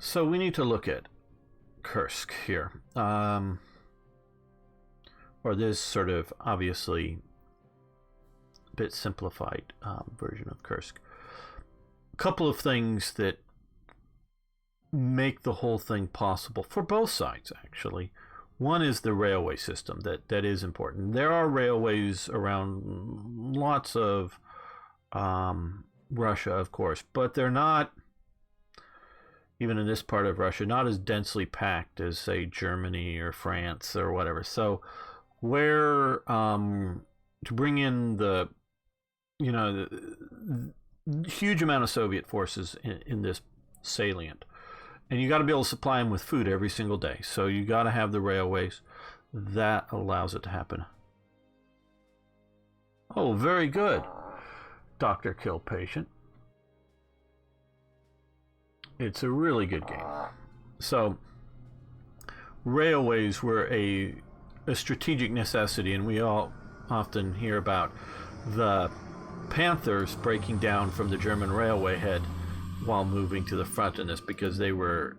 So we need to look at Kursk here. Or this sort of obviously a bit simplified version of Kursk. A couple of things that make the whole thing possible for both sides, actually. One is the railway system that is important. There are railways around lots of Russia, of course, but they're not, even in this part of Russia, not as densely packed as, say, Germany or France or whatever. So where to bring in the huge amount of Soviet forces in this salient, and you got to be able to supply them with food every single day. So you got to have the railways. That allows it to happen. Oh, very good. Doctor kill patient. It's a really good game. So railways were a strategic necessity, and we all often hear about the Panthers breaking down from the German railway head while moving to the front in this, because they were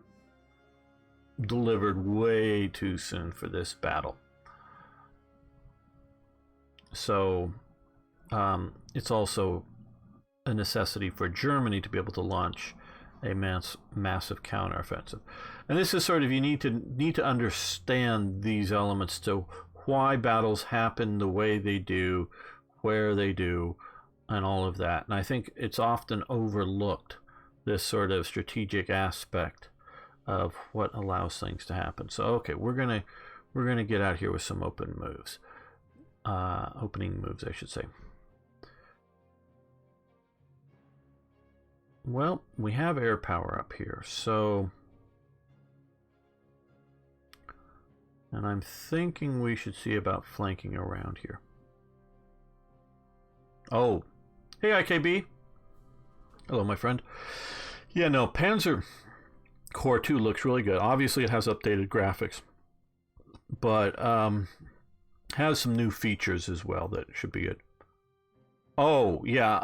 delivered way too soon for this battle. So it's also a necessity for Germany to be able to launch a massive counteroffensive. And this is sort of, you need to understand these elements to why battles happen the way they do, where they do, and all of that. And I think it's often overlooked, this sort of strategic aspect of what allows things to happen. So okay, we're gonna get out here with some opening moves, I should say. Well, we have air power up here, so, and I'm thinking we should see about flanking around here. Oh, hey IKB. Hello, my friend. Yeah, no, Panzer Core 2 looks really good. Obviously, it has updated graphics, but has some new features as well that should be good. Oh, yeah,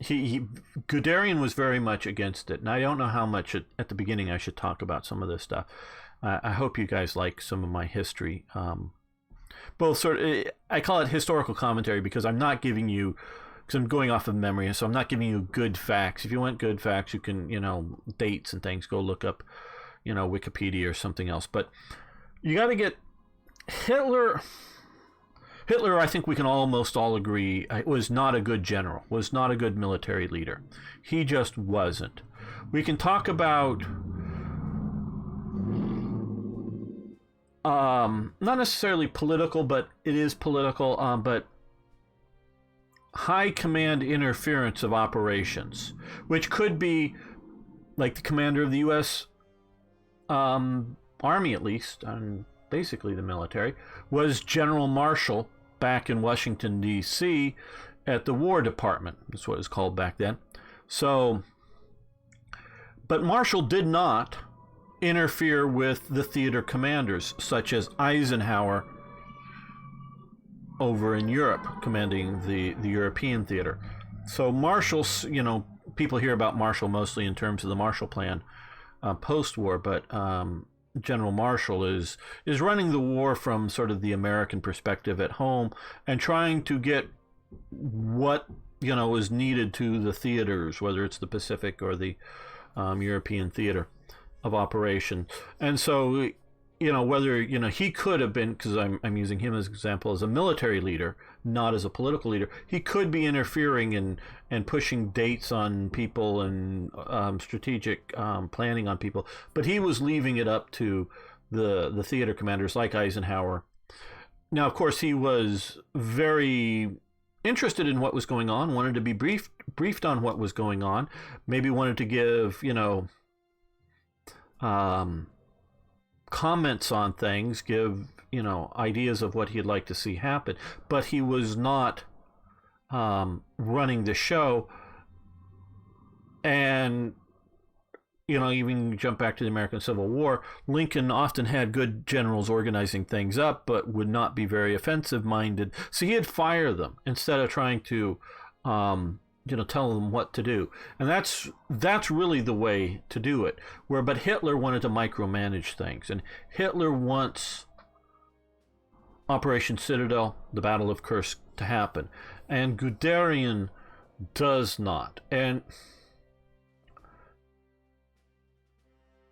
Guderian was very much against it, and I don't know how much at the beginning I should talk about some of this stuff. I hope you guys like some of my history. Both sort of, I call it historical commentary because I'm not giving you, because I'm going off of memory, so I'm not giving you good facts. If you want good facts, you can, dates and things, go look up, Wikipedia or something else. But you got to get Hitler, I think we can almost all agree, was not a good general, was not a good military leader. He just wasn't. We can talk about not necessarily political, but it is political, but high command interference of operations, which could be like the commander of the U.S. Army, at least, and basically the military, was General Marshall back in Washington, D.C. at the War Department. That's what it was called back then. So, but Marshall did not interfere with the theater commanders, such as Eisenhower over in Europe, commanding the European theater. So Marshall's, people hear about Marshall mostly in terms of the Marshall Plan post-war, but General Marshall is running the war from sort of the American perspective at home and trying to get what is needed to the theaters, whether it's the Pacific or the European theater of operation. And so whether he could have been, because I'm using him as an example, as a military leader, not as a political leader, he could be interfering and pushing dates on people and strategic planning on people, but he was leaving it up to the theater commanders like Eisenhower. Now, of course, he was very interested in what was going on, wanted to be briefed on what was going on, maybe wanted to give comments on things, give ideas of what he'd like to see happen, but he was not running the show. And even jump back to the American Civil War, Lincoln often had good generals organizing things up, but would not be very offensive minded, so he'd fire them instead of trying to tell them what to do. And that's really the way to do it. But Hitler wanted to micromanage things, and Hitler wants Operation Citadel, the Battle of Kursk, to happen, and Guderian does not. And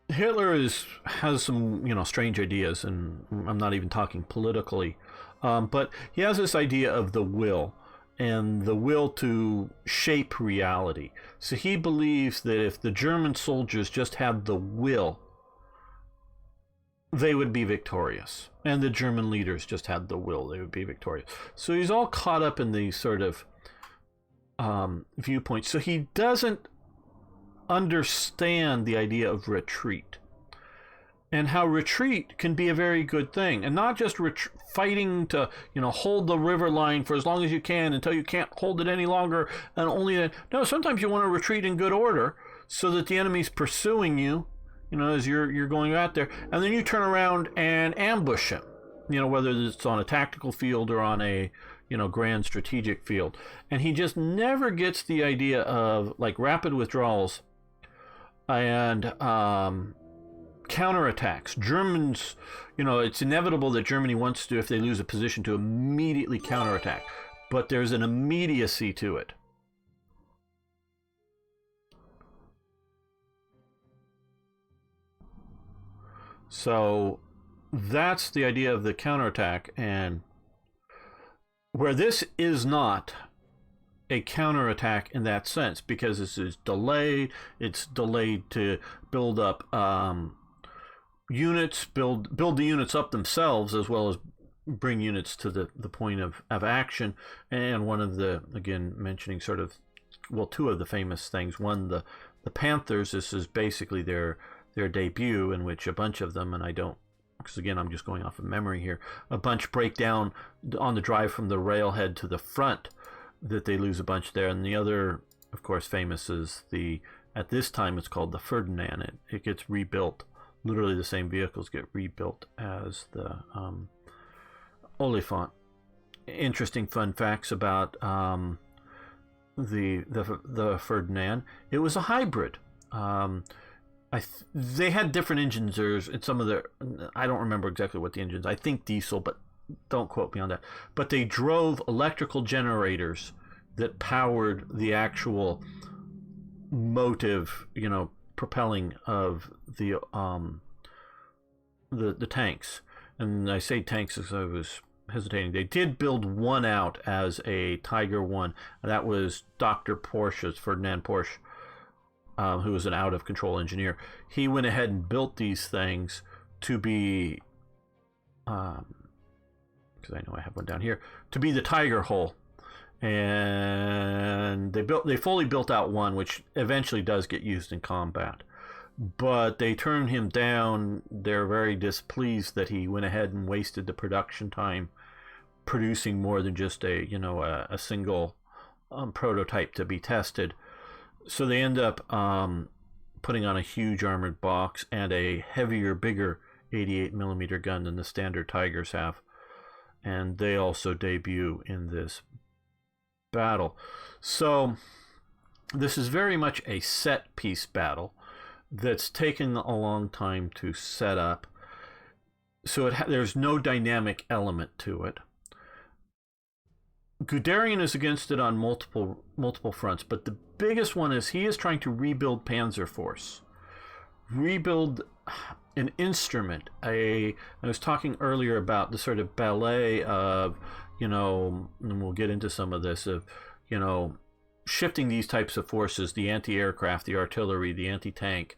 Hitler has some strange ideas, and I'm not even talking politically, but he has this idea of the will, and the will to shape reality. So he believes that if the German soldiers just had the will, they would be victorious. And the German leaders just had the will, they would be victorious. So he's all caught up in these sort of viewpoints. So he doesn't understand the idea of retreat, and how retreat can be a very good thing, and not just fighting to hold the river line for as long as you can until you can't hold it any longer, and only then. No, sometimes you want to retreat in good order so that the enemy's pursuing you, as you're going out there, and then you turn around and ambush him, whether it's on a tactical field or on a grand strategic field. And he just never gets the idea of like rapid withdrawals and counterattacks. Germans, it's inevitable that Germany wants to, if they lose a position, to immediately counterattack, but there's an immediacy to it. So that's the idea of the counterattack, and where this is not a counterattack in that sense, because this is delayed. It's delayed to build up units, build the units up themselves, as well as bring units to the point of action. And one of the, again, mentioning sort of, well, two of the famous things. One, the Panthers. This is basically their debut, in which a bunch of them, and I don't, because again I'm just going off of memory here, a bunch break down on the drive from the railhead to the front, that they lose a bunch there. And the other, of course, famous is at this time it's called the Ferdinand. It gets rebuilt. Literally the same vehicles get rebuilt as the Oliphant. Interesting fun facts about the Ferdinand. It was a hybrid. They had different engines. In some of the, I don't remember exactly what the engines. I think diesel, but don't quote me on that. But they drove electrical generators that powered the actual motive, propelling of the tanks. And I say tanks because I was hesitating. They did build one out as a Tiger one, and that was Dr. Porsche's, Ferdinand Porsche, who was an out-of-control engineer. He went ahead and built these things to be, because I know I have one down here, to be the Tiger hull. And they fully built out one, which eventually does get used in combat. But they turned him down. They're very displeased that he went ahead and wasted the production time producing more than just a single prototype to be tested. So they end up putting on a huge armored box and a heavier, bigger 88 millimeter gun than the standard Tigers have. And they also debut in this battle. So this is very much a set piece battle that's taken a long time to set up. So there's no dynamic element to it. Guderian is against it on multiple fronts, but the biggest one is he is trying to rebuild Panzer Force, rebuild an instrument. I was talking earlier about the sort of ballet of, and we'll get into some of this, of, shifting these types of forces, the anti-aircraft, the artillery, the anti-tank,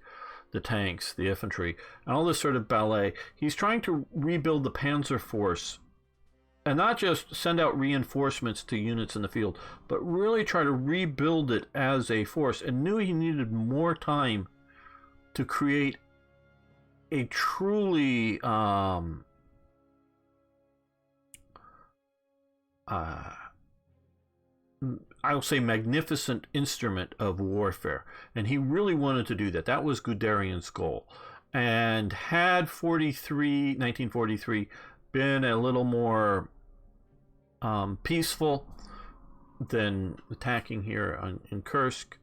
the tanks, the infantry, and all this sort of ballet. He's trying to rebuild the Panzer Force, and not just send out reinforcements to units in the field, but really try to rebuild it as a force, and knew he needed more time to create a truly I'll say magnificent instrument of warfare. And he really wanted to do that. That was Guderian's goal. And had 1943 been a little more peaceful, than attacking here in Kursk.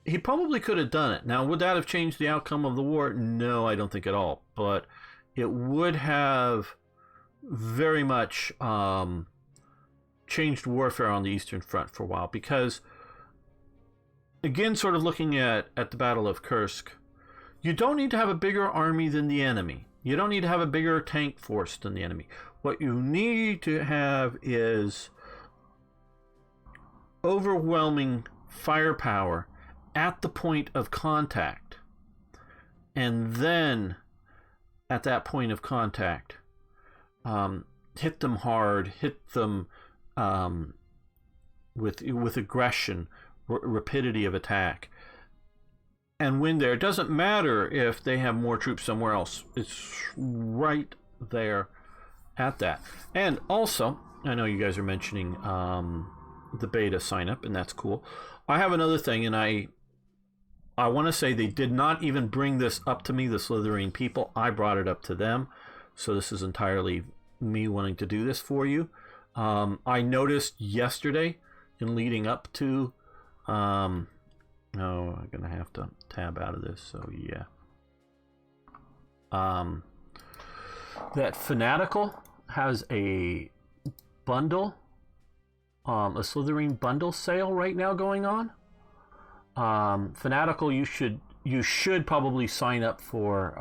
He probably could have done it. Now, would that have changed the outcome of the war? No, I don't think at all. But it would have very much changed warfare on the Eastern Front for a while. Because, again, sort of looking at the Battle of Kursk, you don't need to have a bigger army than the enemy. You don't need to have a bigger tank force than the enemy. What you need to have is overwhelming firepower at the point of contact, and then at that point of contact, hit them hard, hit them with aggression, rapidity of attack, and win there. It doesn't matter if they have more troops somewhere else. It's right there at that. And also, I know you guys are mentioning the beta sign up, and that's cool. I have another thing, and I want to say they did not even bring this up to me, the Slytherin people. I brought it up to them. So this is entirely me wanting to do this for you. I noticed yesterday in leading up to... I'm going to have to tab out of this, so yeah. That Fanatical has a bundle, a Slytherin bundle sale right now going on. Fanatical, you should probably sign up for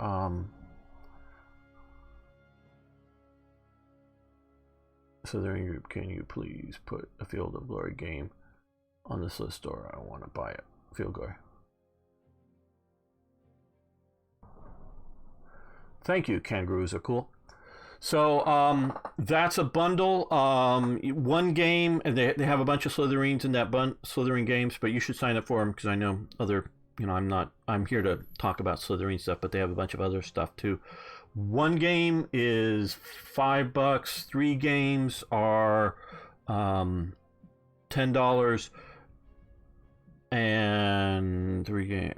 Slytherin group. Can you please put a Field of Glory game on this list, or I want to buy it? Field Glory. Thank you. Kangaroos are cool. So that's a bundle. One game, and they have a bunch of Slytherins in that Slytherin games, but you should sign up for them because I know other. I'm here to talk about Slytherin stuff, but they have a bunch of other stuff too. One game is $5. 3 games are $10. And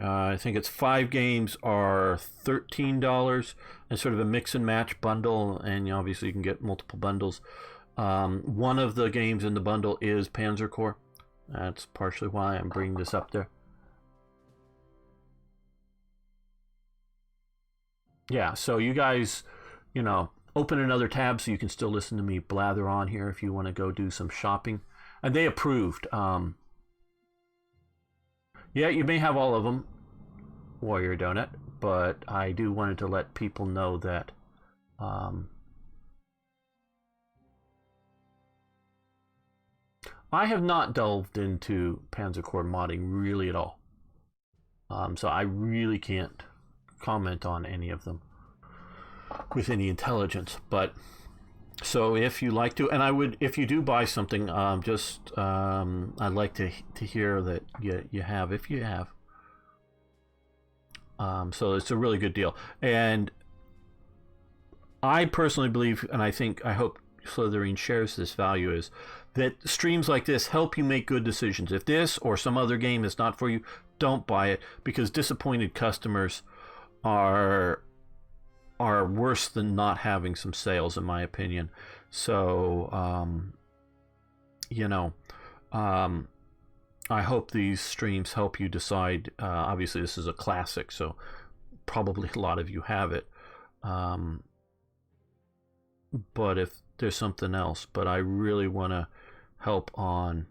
I think it's 5 games are $13, and sort of a mix and match bundle, and obviously you can get multiple bundles. One of the games in the bundle is Panzer Corps. That's partially why I'm bringing this up there. Yeah, so you guys, open another tab so you can still listen to me blather on here if you want to go do some shopping. And they approved. Yeah, you may have all of them, Warrior Donut, but I do wanted to let people know that I have not delved into Panzer Corps modding really at all. So I really can't comment on any of them with any intelligence. But so if you like to, and I would, if you do buy something, I'd like to hear that you have, if you have. So it's a really good deal. And I personally believe, and I hope Slytherin shares this value, is that streams like this help you make good decisions. If this or some other game is not for you, don't buy it, because disappointed customers are worse than not having some sales, in my opinion. So, I hope these streams help you decide. Obviously, this is a classic, so probably a lot of you have it. But if there's something else, but I really want to help on.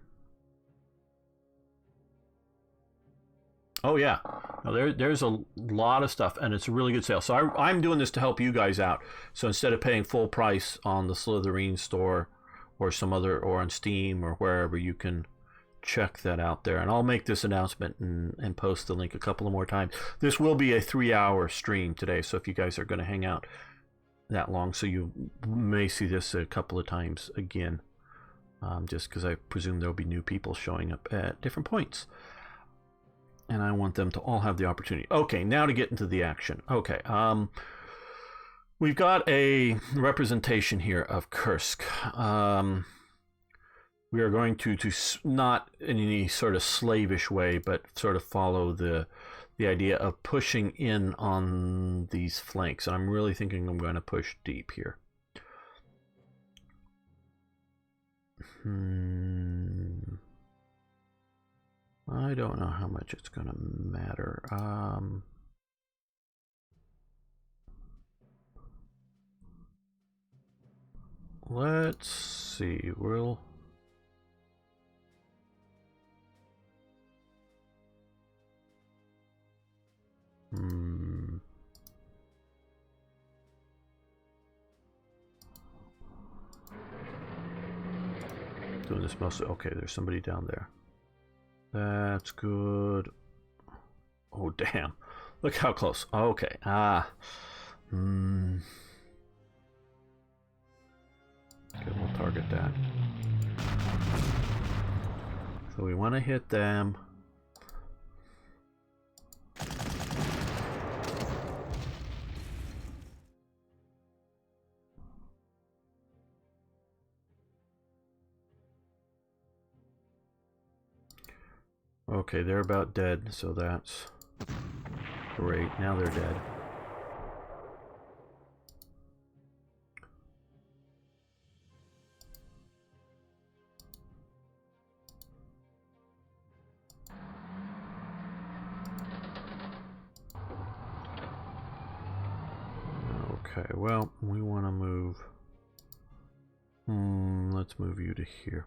Oh yeah, now there's a lot of stuff, and it's a really good sale. So I'm doing this to help you guys out. So instead of paying full price on the Slytherin store or some other, or on Steam or wherever, you can check that out there. And I'll make this announcement and post the link a couple of more times. This will be a 3-hour stream today, so if you guys are going to hang out that long, so you may see this a couple of times again, just because I presume there'll be new people showing up at different points. And I want them to all have the opportunity. Okay, now to get into the action. Okay, we've got a representation here of Kursk. We are going to not in any sort of slavish way, but sort of follow the idea of pushing in on these flanks. And I'm really thinking I'm going to push deep here. I don't know how much it's going to matter. Let's see. We'll... Doing this mostly. Okay, there's somebody down there. That's good. Oh, damn. Look how close. Okay. Okay, we'll target that. So we want to hit them. Okay, they're about dead, so that's great. Now they're dead. Okay, well, we want to move. Let's move you to here.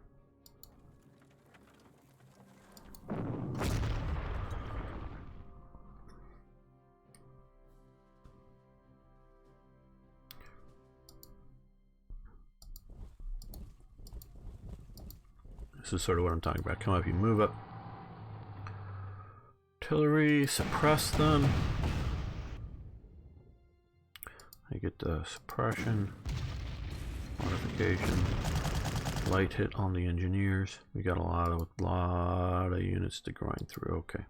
This is sort of what I'm talking about. Come up, you move up. Artillery, suppress them. I get the suppression, modification, light hit on the engineers. We got a lot of units to grind through. Okay.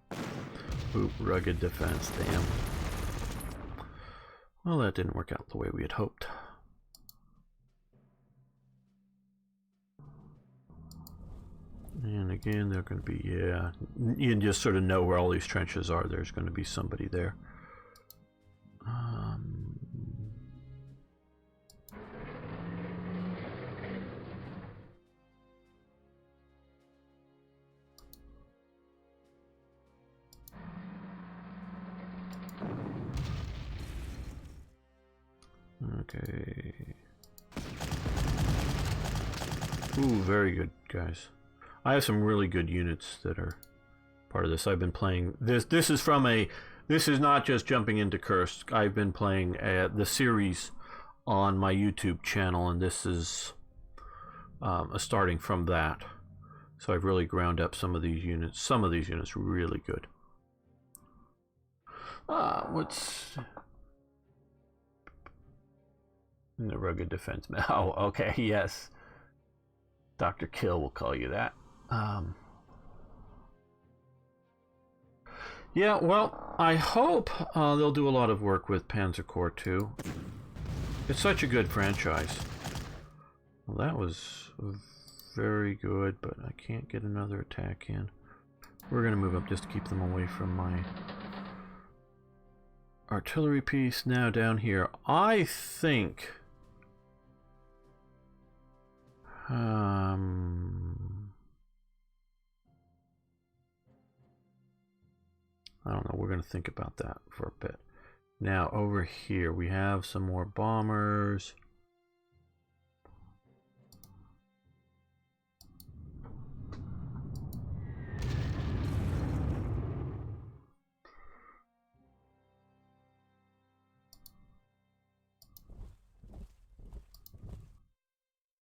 Oop, rugged defense, damn. Well, that didn't work out the way we had hoped. And again, they're going to be, yeah, you just sort of know where all these trenches are. There's going to be somebody there. Okay. Ooh, very good, guys. I have some really good units that are part of this. I've been playing this. This is from a. This is not just jumping into Kursk. I've been playing the series on my YouTube channel, and this is starting from that. So I've really ground up some of these units. Some of these units really good. What's in the rugged defense? Oh, okay, yes. Dr. Kill will call you that. Yeah, well, I hope they'll do a lot of work with Panzer Corps 2. It's such a good franchise. Well, that was very good, but I can't get another attack in. We're going to move up just to keep them away from my artillery piece. Now down here, I think... I don't know, we're going to think about that for a bit. Now, over here, we have some more bombers.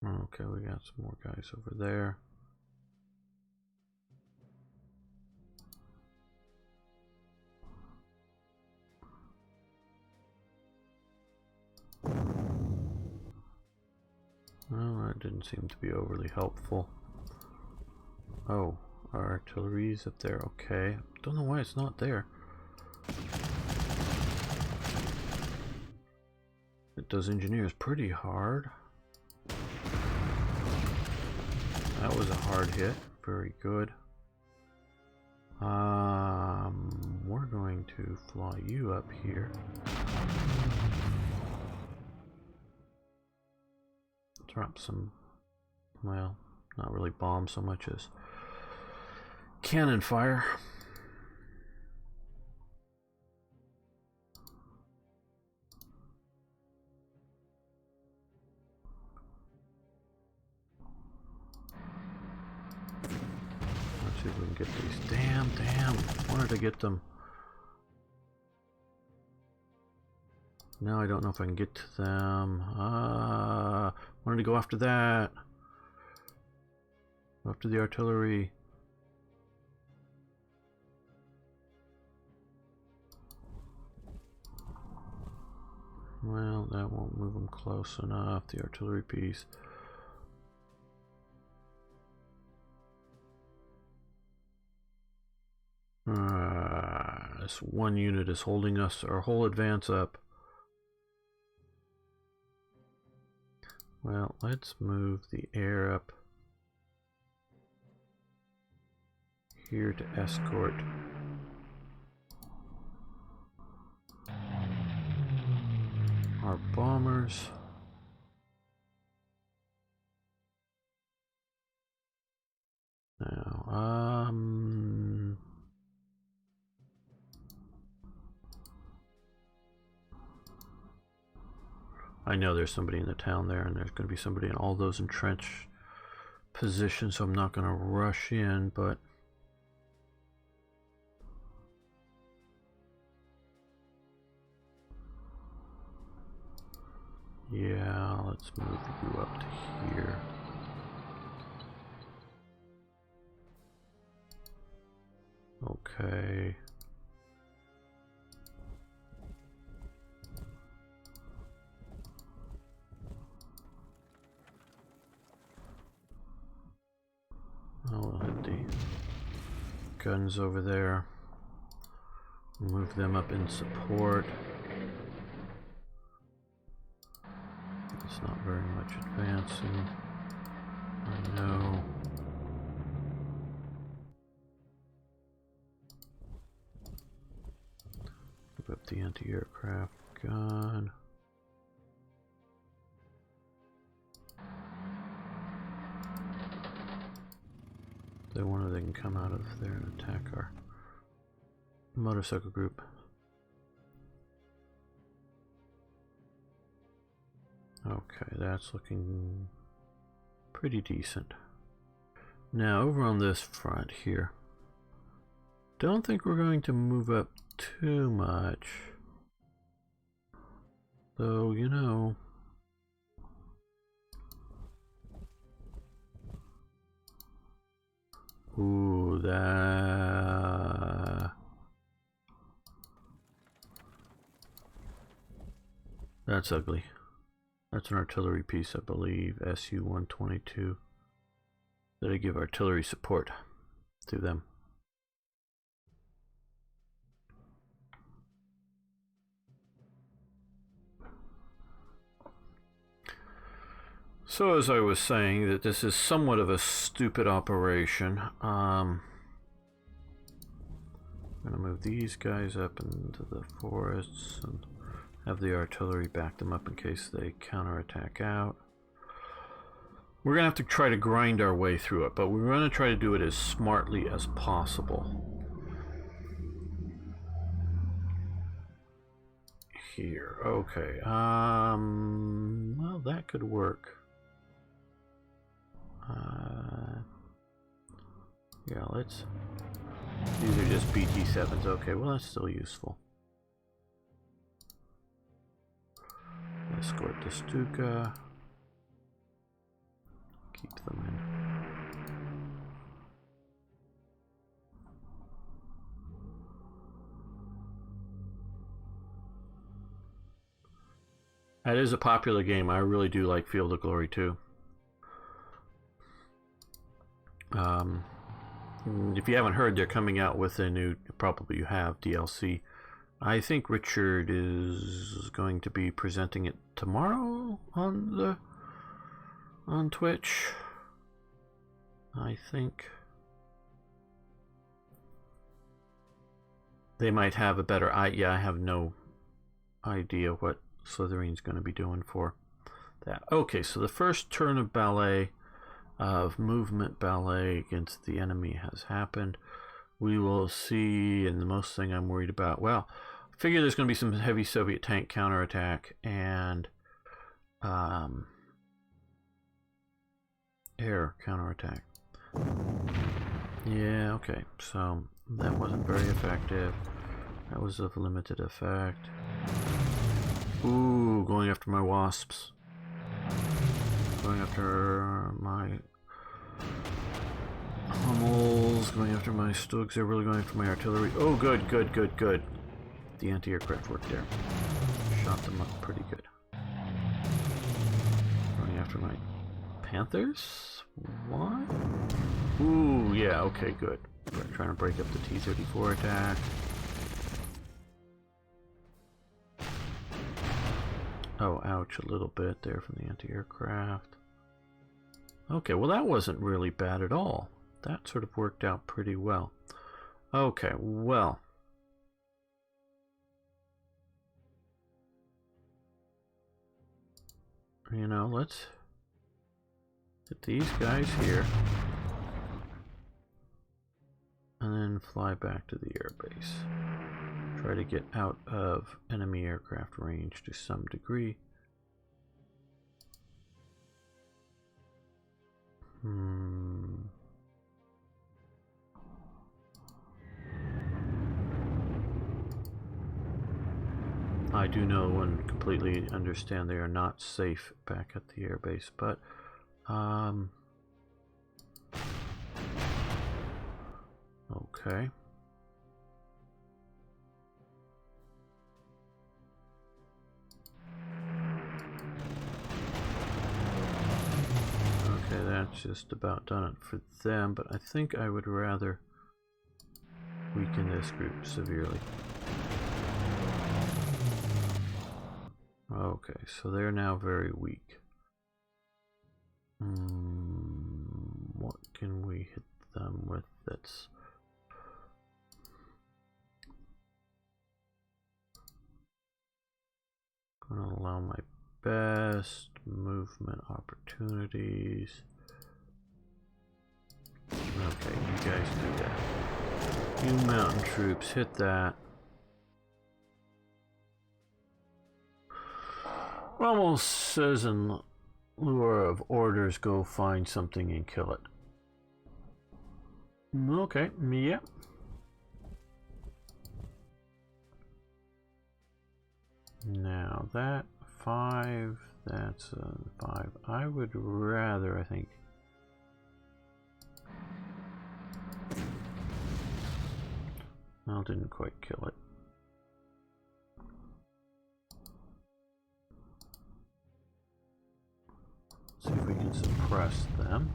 Okay, we got some more guys over there. Well, that didn't seem to be overly helpful. Oh, our artillery's up there. Okay. Don't know why it's not there. It does engineers pretty hard. That was a hard hit. Very good. We're going to fly you up here. Drop some, well, not really bombs so much as cannon fire. Let's see if we can get these. Damn. Wanted to get them. Now I don't know if I can get to them. Wanted to go after that. After the artillery. Well, that won't move them close enough. The artillery piece. This one unit is holding us, our whole advance up. Well, let's move the air up here to escort. Our bombers. Now, I know there's somebody in the town there, and there's going to be somebody in all those entrenched positions, so I'm not going to rush in, but yeah, let's move you up to here. Okay. I'll hit the guns over there. Move them up in support. It's not very much advancing. I know. Move up the anti-aircraft gun. They wonder they can come out of there and attack our motorcycle group. Okay, that's looking pretty decent. Now over on this front here, don't think we're going to move up too much, though, you know. Ooh, that's ugly. That's an artillery piece, I believe, SU-122. That I give artillery support to them. So as I was saying, that this is somewhat of a stupid operation. I'm going to move these guys up into the forests and have the artillery back them up in case they counterattack out. We're going to have to try to grind our way through it, but we're going to try to do it as smartly as possible. Here, okay. Well, that could work. Yeah, let's. These are just BT-7s. Okay, well, that's still useful. Escort the Stuka. Keep them in. That is a popular game. I really do like Field of Glory too. If you haven't heard, they're coming out with a new, probably you have, DLC. I think Richard is going to be presenting it tomorrow on Twitch. I think they might have a better I have no idea what Slytherin's going to be doing for that. Okay, so the first turn of ballet, of movement ballet against the enemy has happened. We will see, and the most thing I'm worried about, well, I figure there's going to be some heavy Soviet tank counterattack and air counterattack. Yeah, okay, so that wasn't very effective. That was of limited effect. Ooh, going after my wasps. Going after my Hummels, going after my Stugs. They're really going after my artillery. Oh, good, good, good, good. The anti-aircraft worked there. Shot them up pretty good. Going after my Panthers? What? Ooh, yeah, okay, good. We're trying to break up the T-34 attack. Oh, ouch, a little bit there from the anti-aircraft. Okay, well that wasn't really bad at all. That sort of worked out pretty well. Okay, well. You know, let's get these guys here. And then fly back to the airbase. Try to get out of enemy aircraft range to some degree. I do know and completely understand they are not safe back at the airbase, but okay. Okay, that's just about done it for them, but I think I would rather weaken this group severely. Okay, so they're now very weak. What can we hit them with that's... gonna allow my best movement opportunities. Okay, you guys do that. You mountain troops, hit that. Almost says in lure of orders, go find something and kill it. Okay, yeah. Now that 5, that's a 5. I would rather, I think. Well, didn't quite kill it. See if we can suppress them.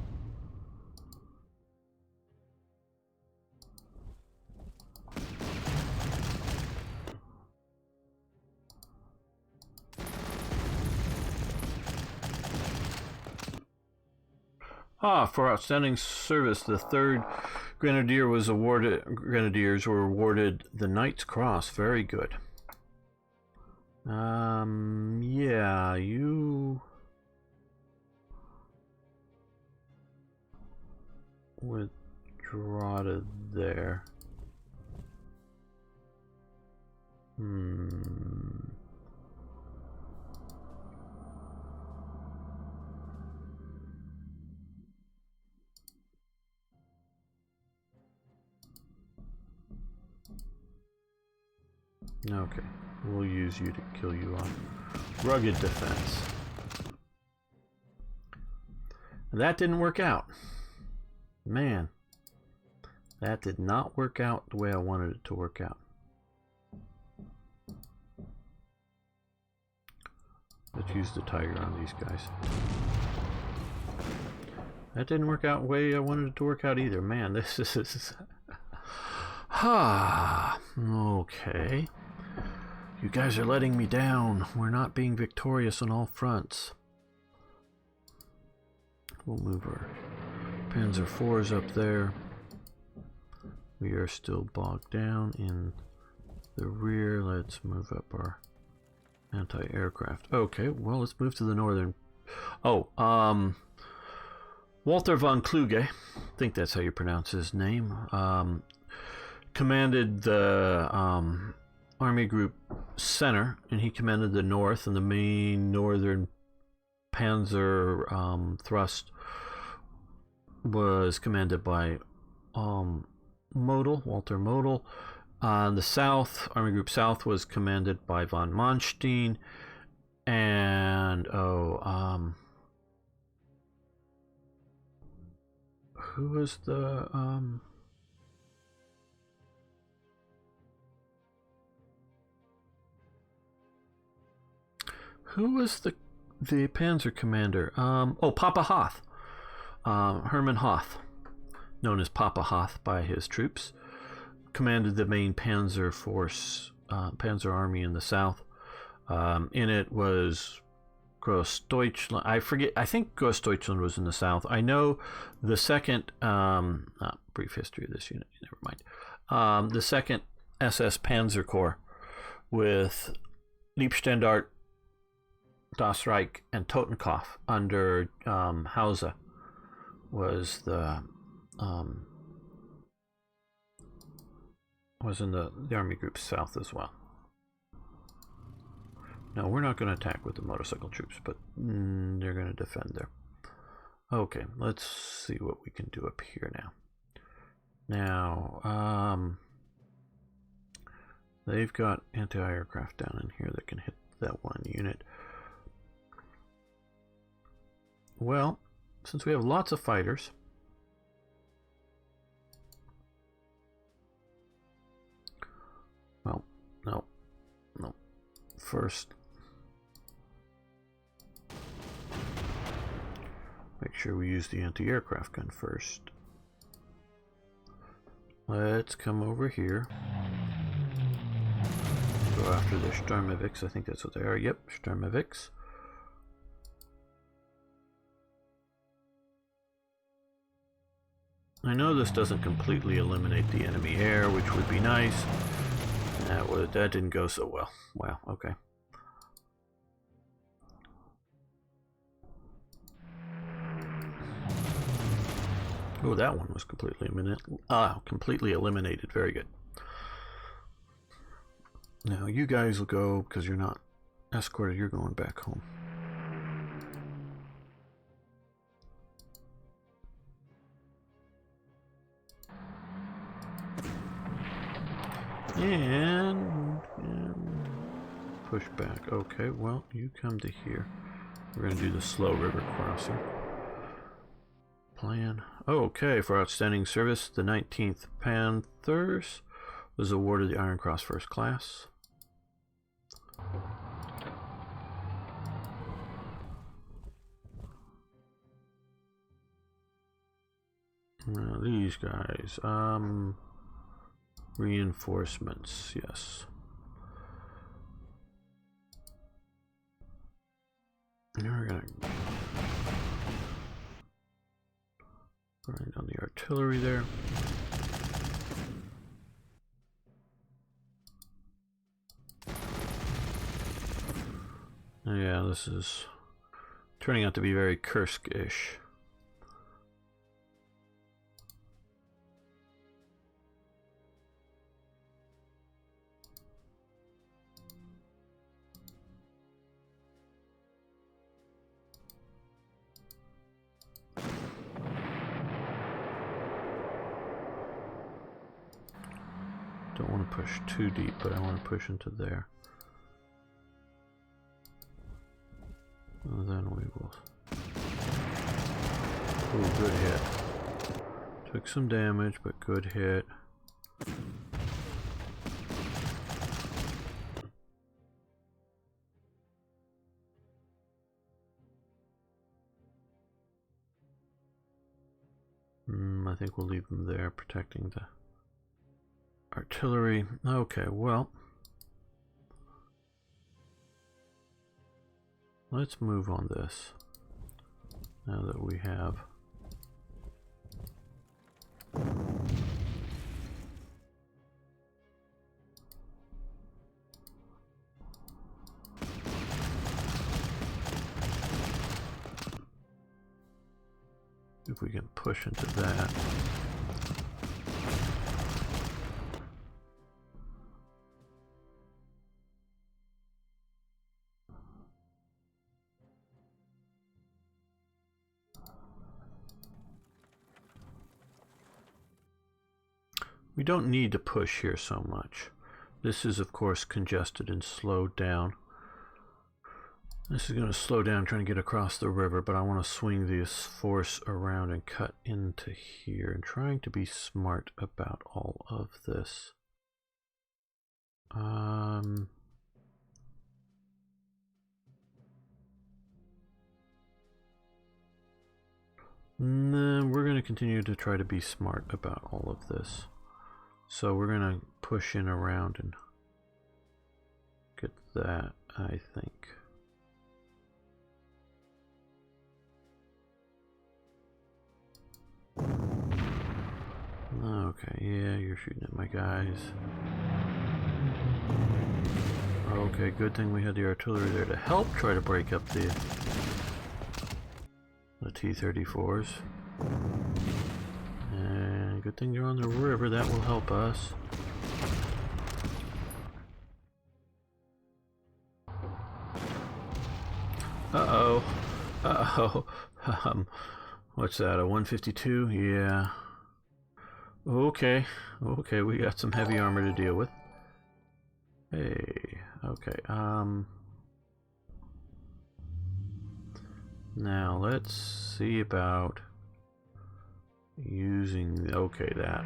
For outstanding service, the 3rd Grenadiers were awarded the Knight's Cross. Very good. Yeah, you withdraw to there. Okay, we'll use you to kill you off. Rugged defense. That didn't work out. Man, that did not work out the way I wanted it to work out. Let's use the Tiger on these guys. That didn't work out the way I wanted it to work out either. Man, this is... Okay. You guys are letting me down. We're not being victorious on all fronts. We'll move our Panzer IVs up there. We are still bogged down in the rear. Let's move up our anti-aircraft. Okay, well, let's move to the northern... Walter von Kluge, I think that's how you pronounce his name, commanded the Army Group Center, and he commanded the north, and the main northern Panzer thrust was commanded by Model, Walter Model. The south, Army Group South, was commanded by von Manstein, and who was the Panzer commander? Papa Hoth, Hermann Hoth, known as Papa Hoth by his troops, commanded the main Panzer force, Panzer army in the south. In it was Großdeutschland. I think Großdeutschland was in the south. I know the second, brief history of this unit, never mind. The second SS Panzer Corps with Liebstandart, Das Reich, and Totenkopf under Hauser was in the Army Group South as well. No, we're not going to attack with the motorcycle troops, but they're going to defend there. Okay, let's see what we can do up here now. Now, they've got anti-aircraft down in here that can hit that one unit. Well, since we have lots of fighters, well, no. First, make sure we use the anti-aircraft gun first. Let's come over here. Go after the Sturmovix. I think that's what they are. Yep, Sturmovix. I know this doesn't completely eliminate the enemy air, which would be nice. That didn't go so well. Wow, okay. Oh, that one was completely eliminated. Very good. Now you guys will go, because you're not escorted, you're going back home. And push back. Okay, well, you come to here. We're going to do the slow river crossing. Plan. Okay, for outstanding service, the 19th Panthers was awarded the Iron Cross First Class. Now these guys, reinforcements, yes. Now we're gonna grind on the artillery there. Yeah, this is turning out to be very Kursk-ish. Don't want to push too deep, but I want to push into there. And then we will... Ooh, good hit. Took some damage, but good hit. I think we'll leave them there, protecting the artillery. Okay, well, let's move on this now that we have if we can push into that. We don't need to push here so much. This is, of course, congested and slowed down. This is going to slow down trying to get across the river, but I want to swing this force around and cut into here, and trying to be smart about all of this. No, we're going to continue to try to be smart about all of this. So we're going to push in around and get that, I think. Okay, yeah, you're shooting at my guys. Okay, good thing we had the artillery there to help try to break up the T-34s. And good thing they're on the river, that will help us. Uh-oh. Uh-oh. What's that, a 152? Yeah. Okay. Okay, we got some heavy armor to deal with. Hey. Okay, now let's see about using, okay, that's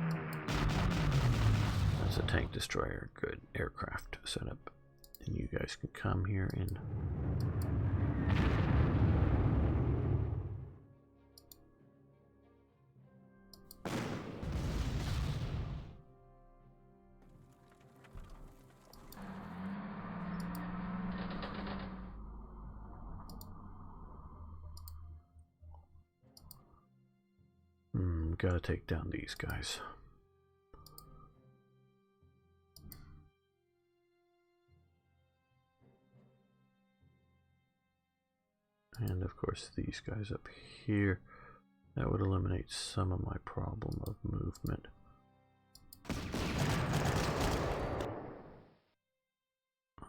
a tank destroyer. Good aircraft setup. And you guys can come here and gotta take down these guys. And of course these guys up here. That would eliminate some of my problem of movement.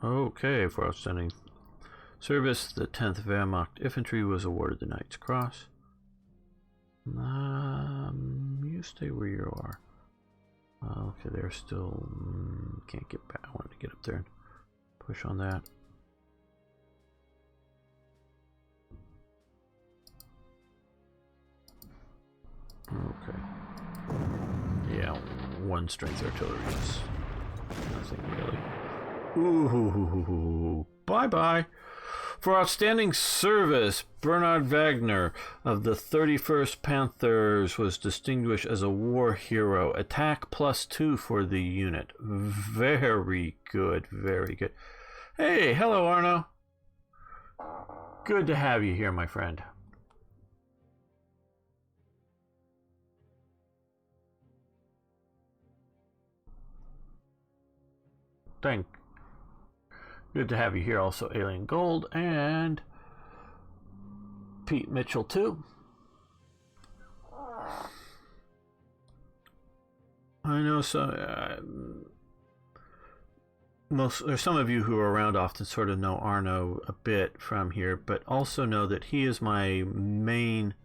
Okay, for outstanding service, the 10th Wehrmacht Infantry was awarded the Knight's Cross. You stay where you are. Okay, they're still... can't get back. I wanted to get up there and push on that. Okay. Yeah, one strength artillery is nothing really. Ooh, bye-bye. For outstanding service, Bernhard Wagner of the 31st Panthers was distinguished as a war hero. Attack +2 for the unit. Very good, very good. Hey, hello, Arno. Good to have you here, my friend. Good to have you here also, Alien Gold, and Pete Mitchell too. I know some some of you who are around often sort of know Arno a bit from here, but also know that he is my main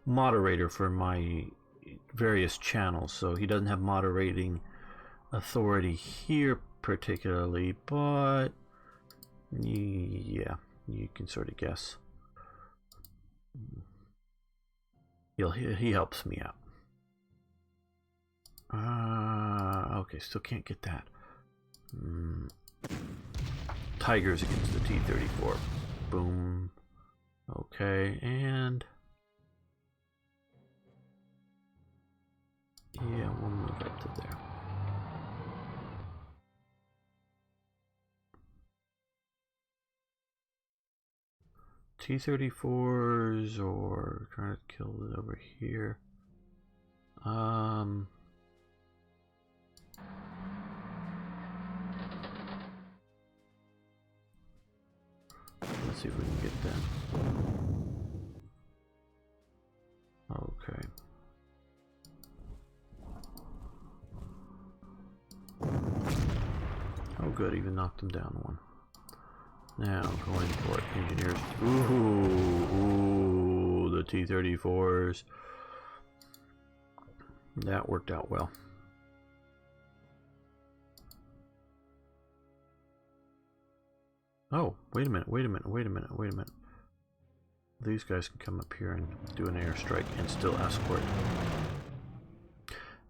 moderator for my various channels, so he doesn't have moderating authority here particularly, but yeah, you can sort of guess. He helps me out. Okay, still can't get that. Tigers against the T-34. Boom. Okay, and yeah, we'll move up to there. T-34s, or trying to kill it over here. Let's see if we can get them. even knocked them down one. Now, going for it. Engineers. Ooh, the T-34s. That worked out well. Oh, wait a minute. These guys can come up here and do an airstrike and still escort.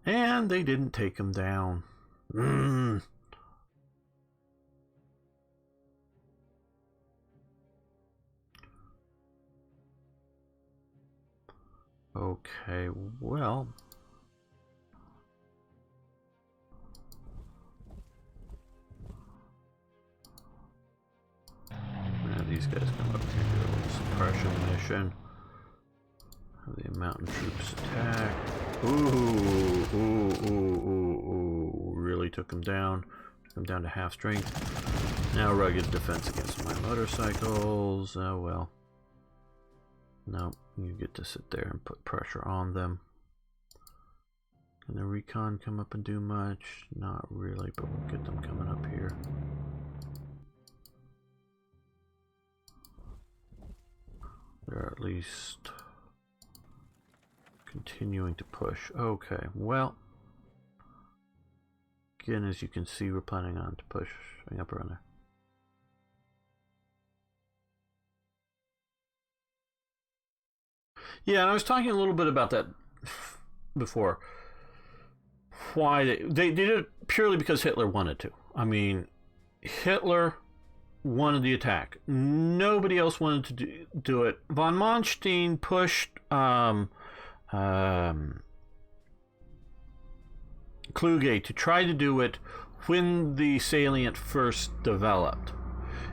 And they didn't take them down. Okay, well. These guys come up here, do a little suppression mission. Have the mountain troops attack. Ooh. Really took them down. Took them down to half strength. Now rugged defense against my motorcycles. Oh well. No, you get to sit there and put pressure on them. Can the recon come up and do much? Not really, but we'll get them coming up here. They're at least continuing to push. Okay, well, again, as you can see, we're planning on to push up around there. Yeah, and I was talking a little bit about that before. Why they did it purely because Hitler wanted to. I mean, Hitler wanted the attack. Nobody else wanted to do it. Von Manstein pushed Kluge to try to do it when the salient first developed.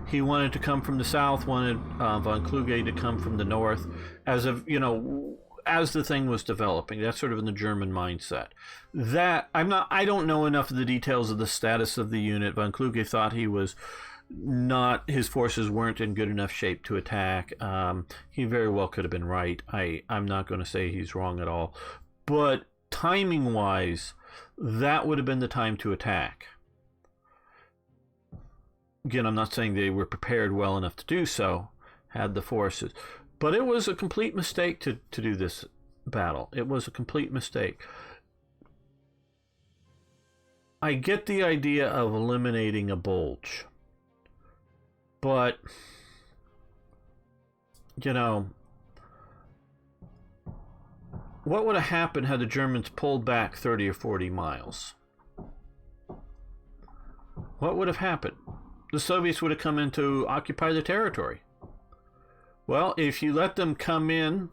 He wanted to come from the south, wanted von Kluge to come from the north, as of, you know, as the thing was developing. That's sort of in the German mindset. That I don't know enough of the details of the status of the unit. Von Kluge thought he was not, his forces weren't in good enough shape to attack. He very well could have been right. I'm not going to say he's wrong at all, but timing wise, that would have been the time to attack. Again, I'm not saying they were prepared well enough to do so, had the forces, but it was a complete mistake to do this battle. It was a complete mistake. I get the idea of eliminating a bulge, but, you know, what would have happened had the Germans pulled back 30 or 40 miles? What would have happened? The Soviets would have come in to occupy the territory. Well, if you let them come in,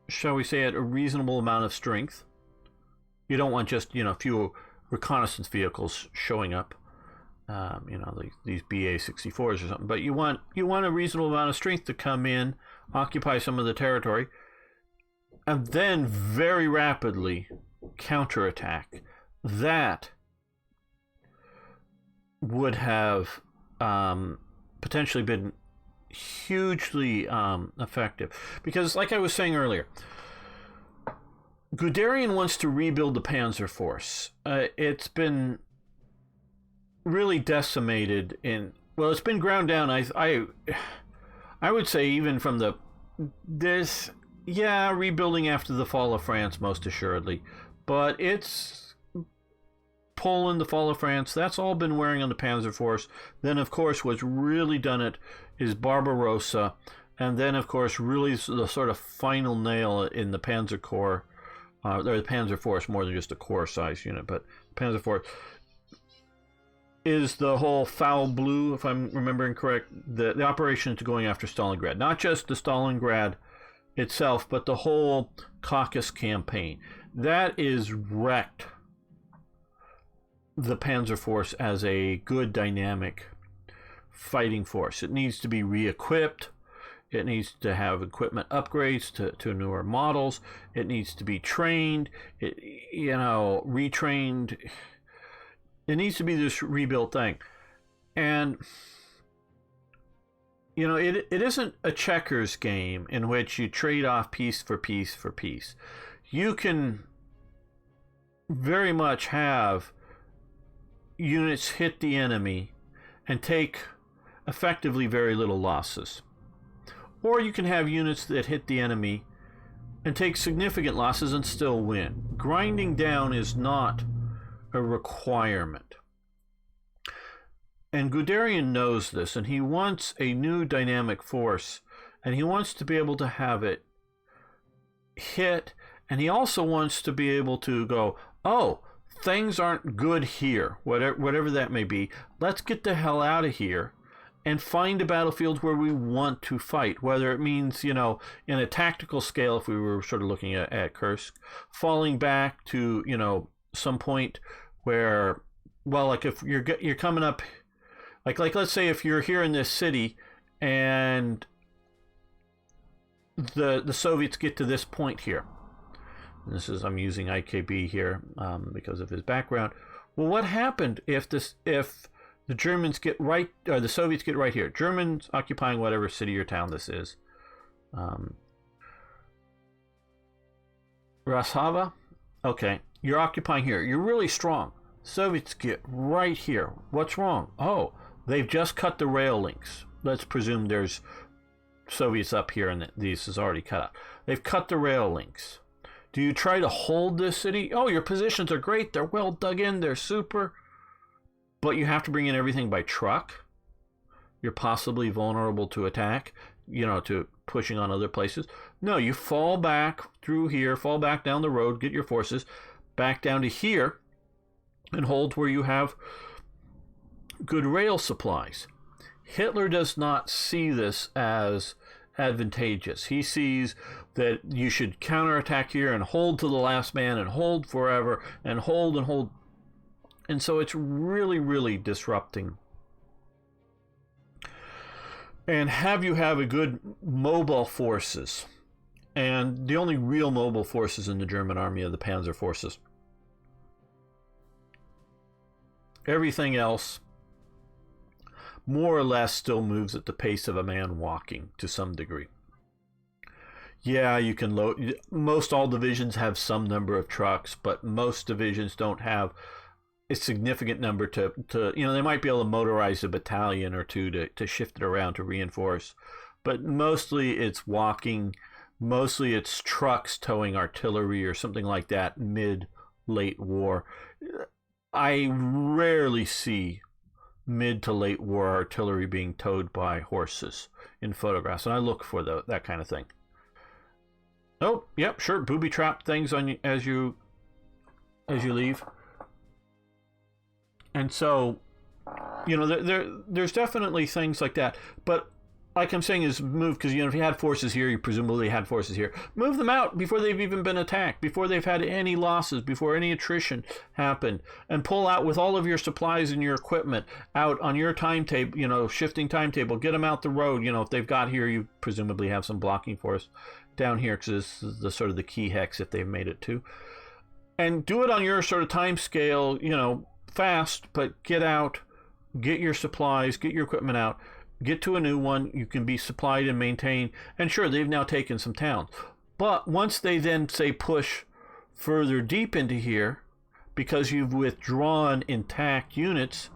shall we say, at a reasonable amount of strength, you don't want just, you know, a few reconnaissance vehicles showing up, you know, these BA-64s or something, but you want a reasonable amount of strength to come in, occupy some of the territory, and then very rapidly counterattack. That would have potentially been hugely effective, because, like I was saying earlier, Guderian wants to rebuild the Panzer force. It's been really decimated well, it's been ground down. I would say even from rebuilding after the fall of France, most assuredly, but it's Poland, the fall of France, that's all been wearing on the Panzer force. Then, of course, what's really done it is Barbarossa, and then, of course, really the sort of final nail in the Panzer Corps, or the Panzer force, more than just a corps size unit, but Panzer force is the whole foul blue, if I'm remembering correct, the operation to going after Stalingrad. Not just the Stalingrad itself, but the whole Caucasus campaign. That is wrecked the Panzer force as a good dynamic fighting force. It needs to be re-equipped. It needs to have equipment upgrades to newer models. It needs to be trained, retrained. It needs to be this rebuilt thing. And, you know, it isn't a checkers game in which you trade off piece for piece for piece. You can very much have units hit the enemy and take effectively very little losses. Or you can have units that hit the enemy and take significant losses and still win. Grinding down is not a requirement. And Guderian knows this, and he wants a new dynamic force, and he wants to be able to have it hit, and he also wants to be able to go, oh, things aren't good here, whatever that may be. Let's get the hell out of here and find a battlefield where we want to fight, whether it means, in a tactical scale, if we were sort of looking at Kursk, falling back to, some point where, well, like if you're coming up, like let's say if you're here in this city and the Soviets get to this point here. I'm using IKB here because of his background. Well, what happened if the Germans get right, or the Soviets get right here? Germans occupying whatever city or town this is. Rashava? Okay, you're occupying here. You're really strong. Soviets get right here. What's wrong? Oh, they've just cut the rail links. Let's presume there's Soviets up here and these is already cut out. They've cut the rail links. Do you try to hold this city? Oh, your positions are great. They're well dug in. They're super. But you have to bring in everything by truck. You're possibly vulnerable to attack, to pushing on other places. No, you fall back through here, fall back down the road, get your forces back down to here, and hold where you have good rail supplies. Hitler does not see this as advantageous. He sees that you should counterattack here and hold to the last man and hold forever and hold and hold. And so it's really, really disrupting. And have a good mobile forces. And the only real mobile forces in the German army are the Panzer forces. Everything else more or less still moves at the pace of a man walking to some degree. Yeah, you can load. Most all divisions have some number of trucks, but most divisions don't have a significant number to they might be able to motorize a battalion or two to shift it around to reinforce. But mostly it's walking, mostly it's trucks towing artillery or something like that mid-late war. I rarely see mid to late war artillery being towed by horses in photographs, and I look for that kind of thing. Oh, yep, sure, booby trap things on you as you leave. And so, there's definitely things like that. But like I'm saying is move, because if you had forces here, you presumably had forces here. Move them out before they've even been attacked, before they've had any losses, before any attrition happened, and pull out with all of your supplies and your equipment out on your timetable, shifting timetable. Get them out the road. If they've got here, you presumably have some blocking force down here, because this is the sort of the key hex if they've made it to. And do it on your sort of time scale, fast, but get out, get your supplies, get your equipment out. Get to a new one, you can be supplied and maintained. And sure, they've now taken some towns. But once they then, say, push further deep into here, because you've withdrawn intact units,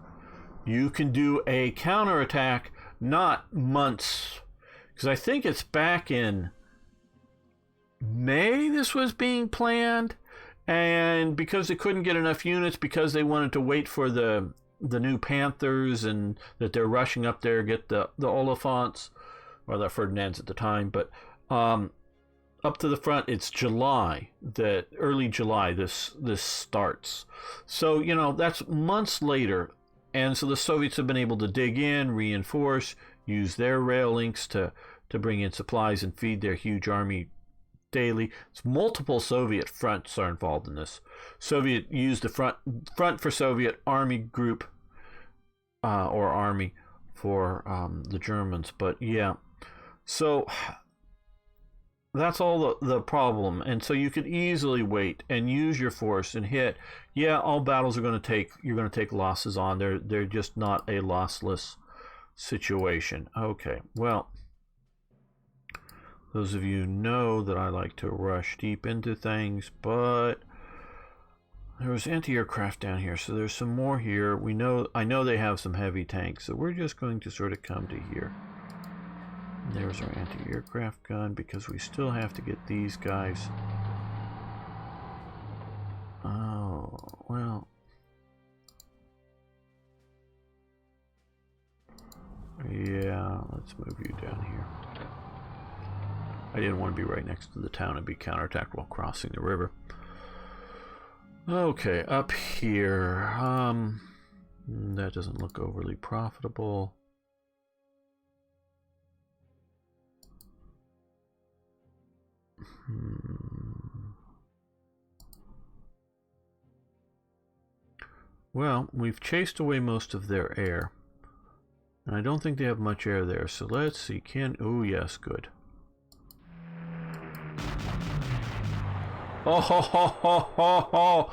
you can do a counterattack, not months. Because I think it's back in May this was being planned. And because they couldn't get enough units, because they wanted to wait for the new Panthers and that they're rushing up there, get the Oliphants, or the Ferdinands at the time, but up to the front, it's July, early July, this starts. So, that's months later, and so the Soviets have been able to dig in, reinforce, use their rail links to bring in supplies and feed their huge army daily. It's multiple Soviet fronts are involved in this. Soviet used the front for Soviet army group or army for the Germans. But yeah, so that's all the problem. And so you could easily wait and use your force and hit. Yeah, all battles you're going to take losses on. They're just not a lossless situation. Okay, well, those of you know that I like to rush deep into things, but There was anti-aircraft down here, so there's some more here. I know they have some heavy tanks, so we're just going to sort of come to here. There's our anti-aircraft gun, because we still have to get these guys. Oh, well. Yeah, let's move you down here. I didn't want to be right next to the town and be counterattacked while crossing the river. Okay, up here. That doesn't look overly profitable. Well, we've chased away most of their air. And I don't think they have much air there, so let's see. Oh, yes, good. Oh, ho, ho, ho, ho, ho.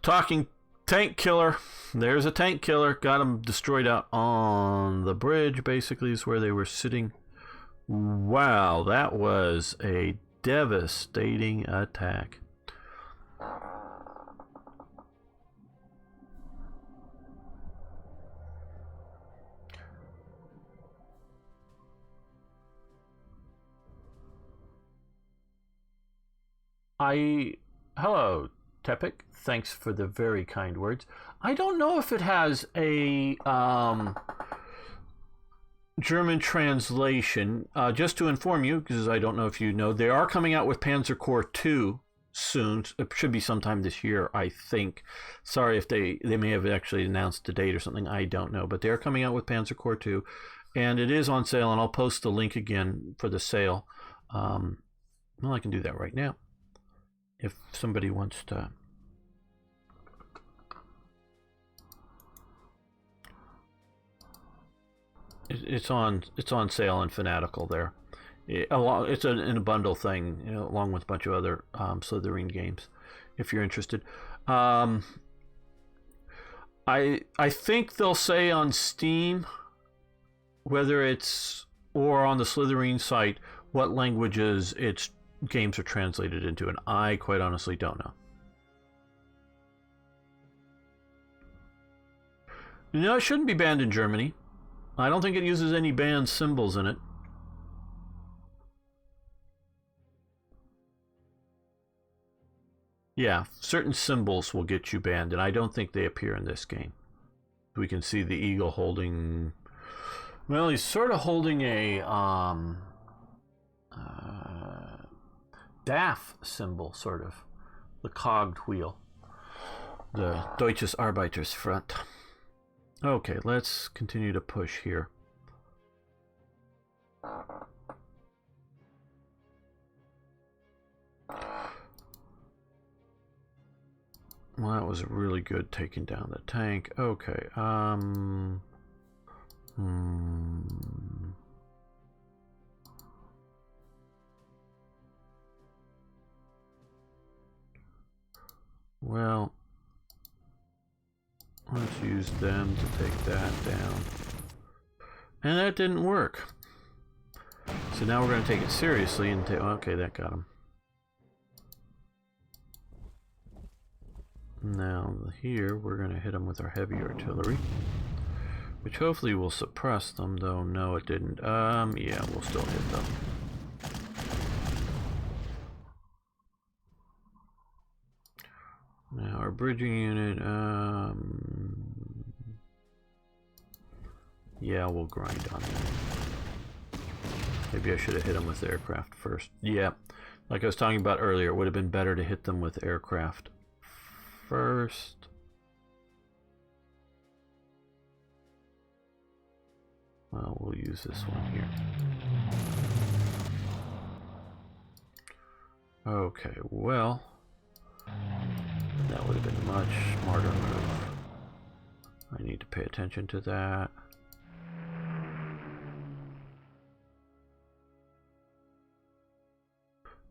Talking tank killer. There's a tank killer. Got them destroyed out on the bridge, basically, is where they were sitting. Wow, that was a devastating attack. Hello, Tepik. Thanks for the very kind words. I don't know if it has a German translation. Just to inform you, because I don't know if you know, they are coming out with Panzer Corps 2 soon. It should be sometime this year, I think. Sorry if they may have actually announced a date or something. I don't know, but they're coming out with Panzer Corps 2, and it is on sale. And I'll post the link again for the sale. Well, I can do that right now if somebody wants to. It's on sale in Fanatical there. It's in a bundle thing, you know, along with a bunch of other Slytherin games, if you're interested. I think they'll say on Steam, whether it's or on the Slytherin site, what languages its games are translated into, and I quite honestly don't know. No, it shouldn't be banned in Germany. I don't think it uses any banned symbols in it. Yeah, certain symbols will get you banned, and I don't think they appear in this game. We can see the eagle holding... Well, he's sort of holding a DAF symbol, sort of. The cogged wheel. The Deutsches Arbeitersfront. Okay, let's continue to push here. Well, that was really good taking down the tank. Okay, Well, let's use them to take that down. And that didn't work. So now we're going to take it seriously and take... Okay, that got him. Now, here, we're going to hit them with our heavy artillery. Which hopefully will suppress them, though. No, it didn't. Yeah, we'll still hit them. Now, our bridging unit, yeah, we'll grind on that. Maybe I should have hit them with aircraft first. Yeah, like I was talking about earlier, it would have been better to hit them with aircraft first. Well, we'll use this one here. Okay, well, that would have been a much smarter move. I need to pay attention to that.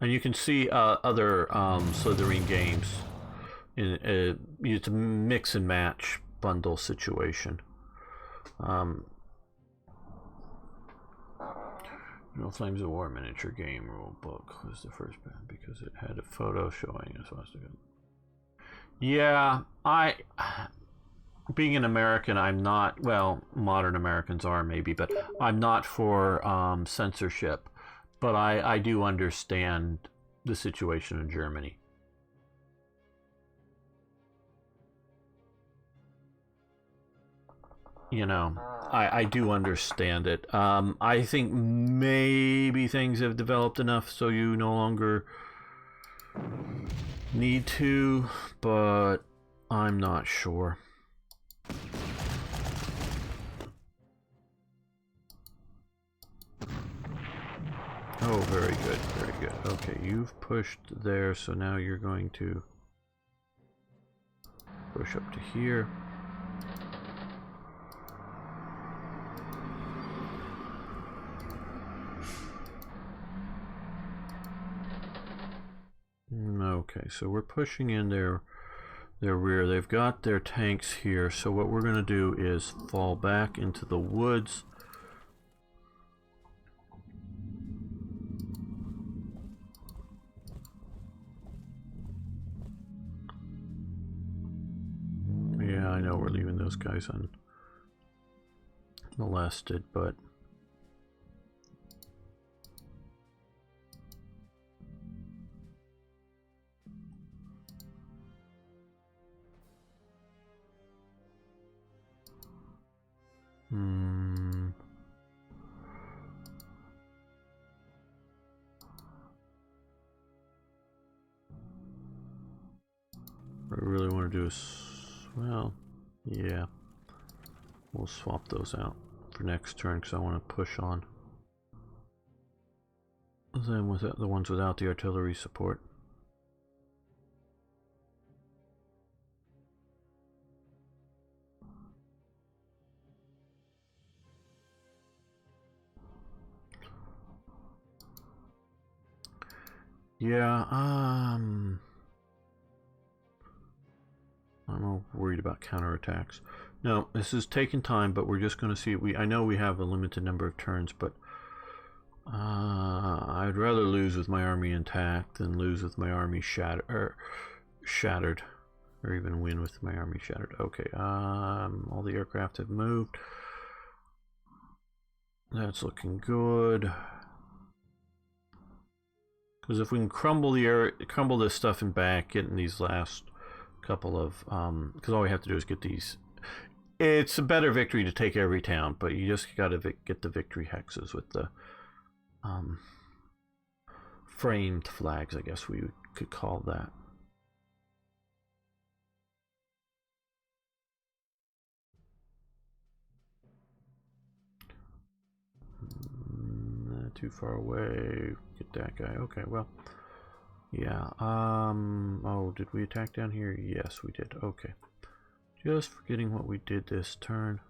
And you can see other Slytherin games. It's a mix and match bundle situation. No Flames of War miniature game rule book was the first band because it had a photo showing a swastika. Yeah, being an American, I'm not, well, modern Americans are maybe, but I'm not for censorship. But I do understand the situation in Germany. You know, I do understand it. I think maybe things have developed enough so you no longer need to, but I'm not sure. Oh, very good, very good. Okay, you've pushed there, so now you're going to push up to here. Okay, so we're pushing in their rear. They've got their tanks here, so what we're going to do is fall back into the woods. Yeah, I know we're leaving those guys unmolested, but what I really want to do is, well, yeah, we'll swap those out for next turn because I want to push on. Then with the ones without the artillery support. Yeah, I'm more worried about counterattacks. No, this is taking time, but we're just going to see. I know we have a limited number of turns, but I'd rather lose with my army intact than lose with my army shattered, or even win with my army shattered. Okay, all the aircraft have moved. That's looking good. Because if we can crumble this stuff in back, getting these last couple of, because all we have to do is get these. It's a better victory to take every town, but you just got to get the victory hexes with the framed flags, I guess we could call that. Too far away. Get that guy. Okay, well, yeah. Oh, did we attack down here? Yes, we did. Okay. Just forgetting what we did this turn.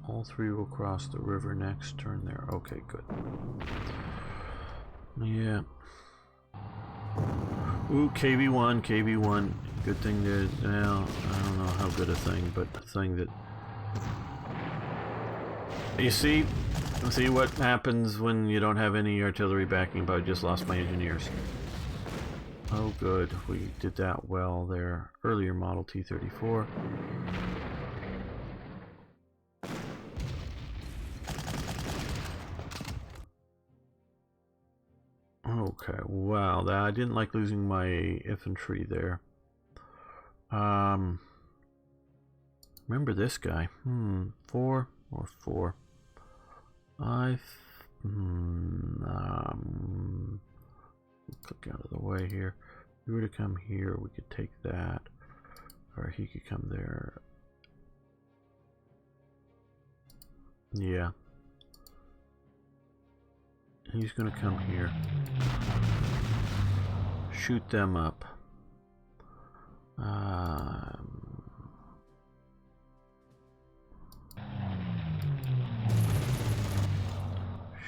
All three will cross the river next turn there. Okay, good. Yeah. Ooh, KV1, KV1. Good thing that, well, I don't know how good a thing, but a thing that... You see what happens when you don't have any artillery backing, but I just lost my engineers. Oh good, we did that well there. Earlier model T-34. Okay, wow, I didn't like losing my infantry there. Remember this guy. 4 or 4. Click out of the way here. If we were to come here, we could take that, or he could come there. Yeah, he's gonna come here. Shoot them up.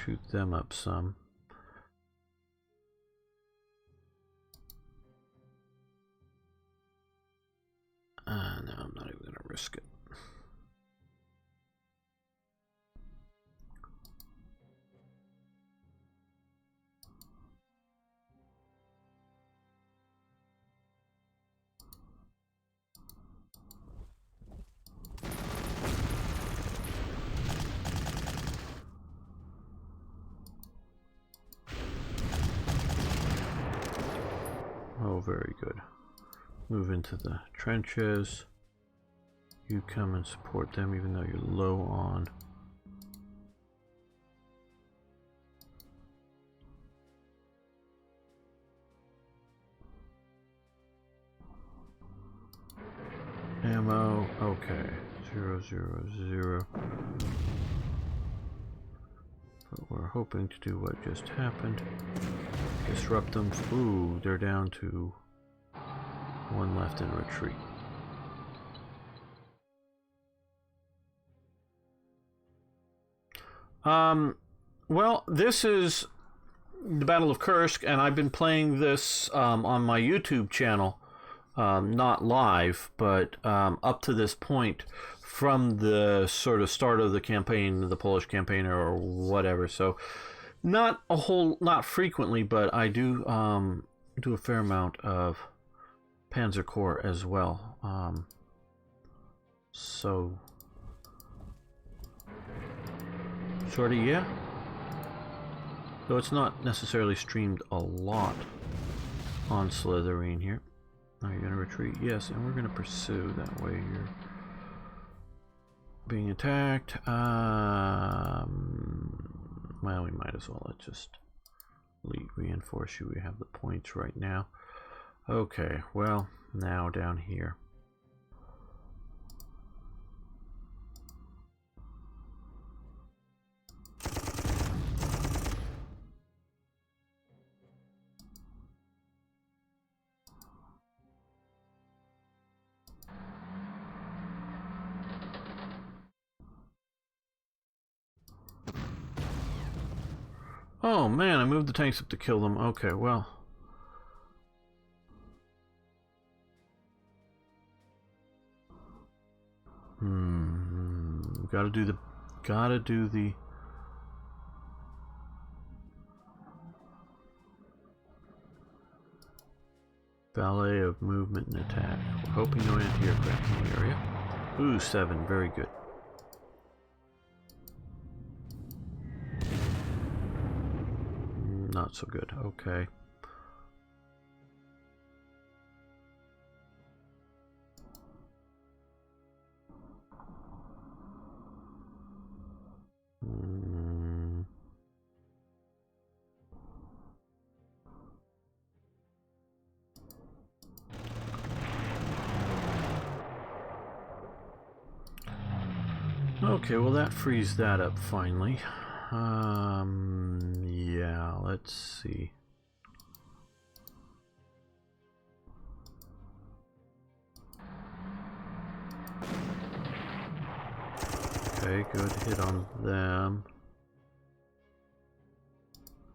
Shoot them up some. No, I'm not even going to risk it. very good. Move into the trenches. You come and support them even though you're low on. Ammo, okay. 0, 0, 0. But we're hoping to do what just happened. Disrupt them. Ooh, they're down to 1 left in retreat. Well, this is the Battle of Kursk, and I've been playing this on my YouTube channel. Not live, but up to this point from the sort of start of the campaign, the Polish campaign or whatever. So not frequently, but I do do a fair amount of Panzer Corps as well. So sort of, yeah. Though it's not necessarily streamed a lot on Slytherin here. Are you going to retreat? Yes, and we're going to pursue. That way you're being attacked. Well, we might as well. Let's just reinforce you. We have the points right now. Okay, well, now down here. Oh man, I moved the tanks up to kill them. Okay, well. Gotta do the ballet of movement and attack. We're hoping no anti-aircraft in the area. Ooh, 7, very good. Not so good. Okay. Okay, well that frees that up finally. Yeah, let's see. Okay, good hit on them.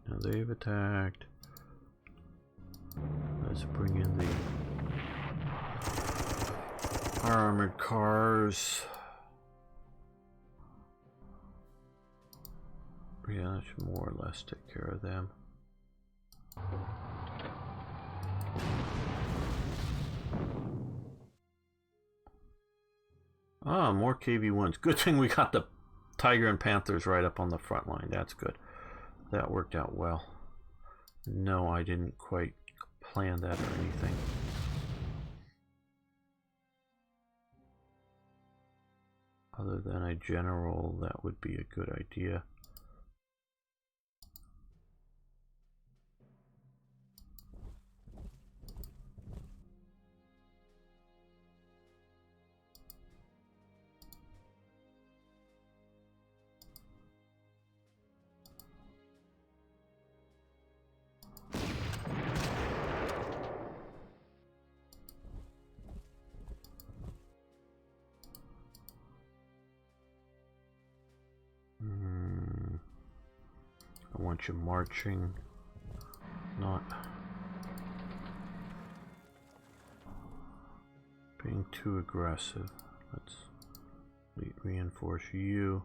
Now they've attacked. Let's bring in the armored cars. Yeah, that should more or less take care of them. Ah, more KV-1s. Good thing we got the Tiger and Panthers right up on the front line. That's good. That worked out well. No, I didn't quite plan that or anything. Other than a general, that would be a good idea. I want you marching, not being too aggressive. Let's reinforce you.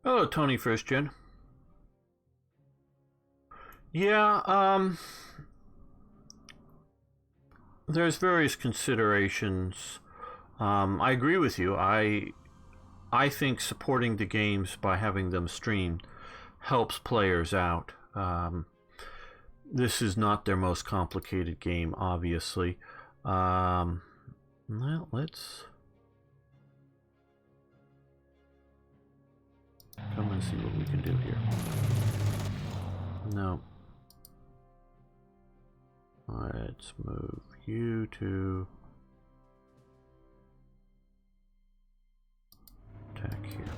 Hello, Tony Firstgen. Yeah, there's various considerations I agree with you. I think supporting the games by having them streamed helps players out. This is not their most complicated game, obviously. Well, let's come and see what we can do here. No. Let's move you to attack here.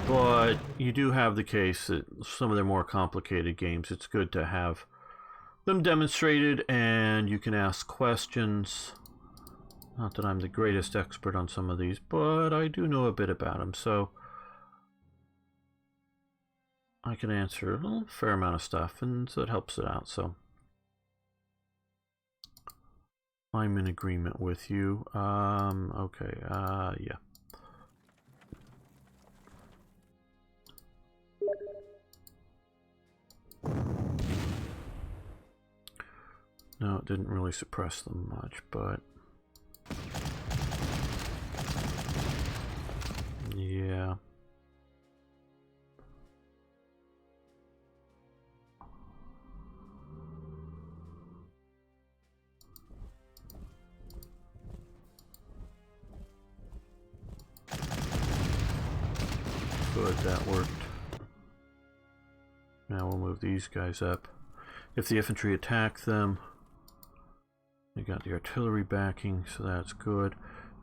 But you do have the case that some of their more complicated games, it's good to have them demonstrated and you can ask questions. Not that I'm the greatest expert on some of these, but I do know a bit about them, so I can answer a fair amount of stuff, and so it helps it out. So I'm in agreement with you. Okay, yeah. No, it didn't really suppress them much, but yeah. Good, that worked. Now we'll move these guys up. If the infantry attack them, they got the artillery backing, so that's good.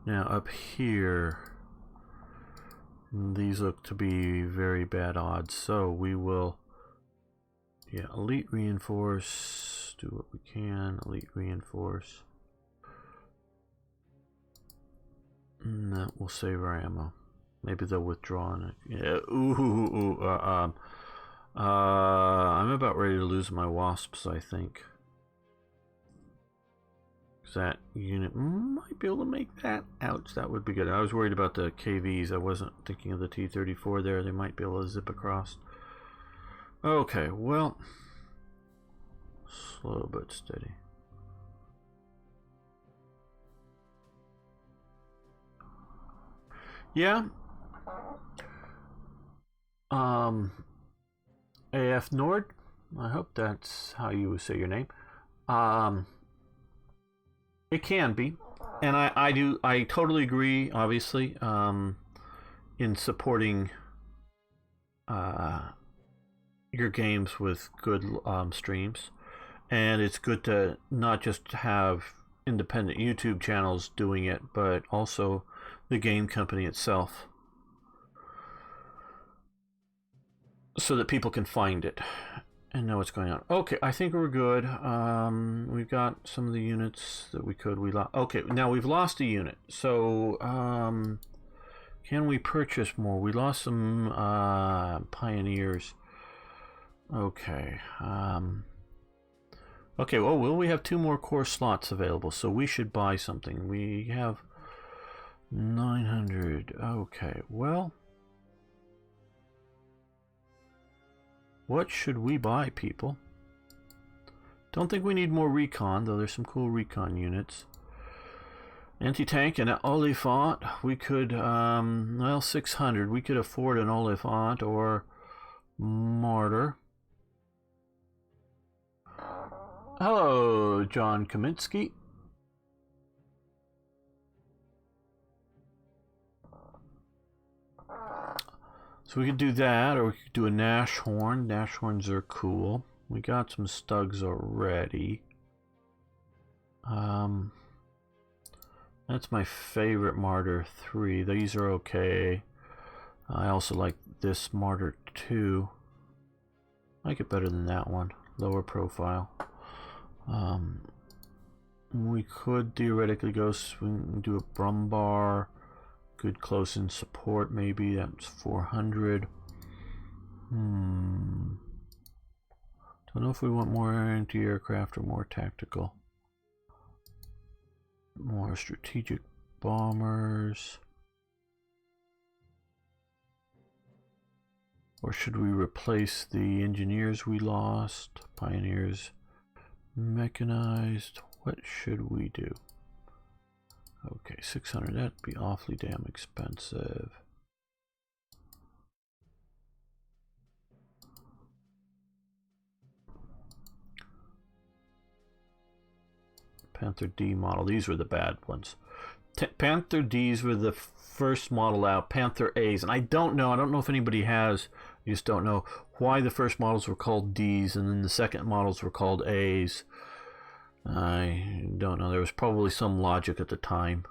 Now up here, these look to be very bad odds, so we will, yeah, elite reinforce, do what we can, elite reinforce. And that will save our ammo. Maybe they'll withdraw on it. Yeah, I'm about ready to lose my wasps, I think. That unit might be able to make that. Ouch, that would be good. I was worried about the KVs. I wasn't thinking of the T-34 there. They might be able to zip across. Okay, well, slow but steady. Yeah. AF Nord, I hope that's how you would say your name. It can be, and I totally agree, obviously, in supporting your games with good streams, and it's good to not just have independent YouTube channels doing it, but also the game company itself, so that people can find it and know what's going on. Okay, I think we're good. We've got some of the units that we lost. Okay, now we've lost a unit. So, can we purchase more? We lost some pioneers. Okay. Okay, well, we have 2 more core slots available, so we should buy something. We have 900. Okay, well, what should we buy, people? Don't think we need more recon, though there's some cool recon units. Anti-tank and an Oliphant. We could, well, 600. We could afford an Oliphant or Martyr. Hello, John Kaminsky. So we could do that, or we could do a Nashorn. Nashorns are cool. We got some Stugs already. That's my favorite Martyr 3. These are okay. I also like this Martyr 2. I like it better than that one. Lower profile. We could theoretically go swing, do a Brumbar. Good close-in support, maybe. That's 400. Don't know if we want more anti-aircraft or more tactical. More strategic bombers. Or should we replace the engineers we lost? Pioneers, mechanized. What should we do? Okay, 600, that'd be awfully damn expensive. Panther D model, these were the bad ones. Panther Ds were the first model out. Panther As, and I don't know if anybody has, I just don't know why the first models were called Ds and then the second models were called As. I don't know. There was probably some logic at the time,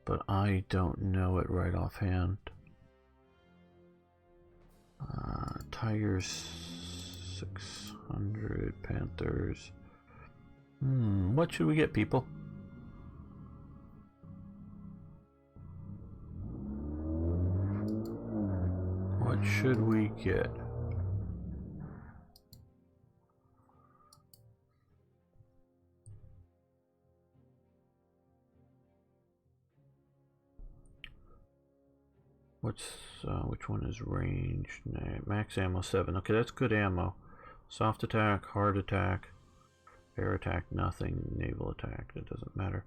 but I don't know it right offhand. Tigers, 600 Panthers. What should we get, people? What should we get? Which one is range? Max ammo 7. Okay, that's good ammo. Soft attack, hard attack, air attack, nothing. Naval attack, it doesn't matter.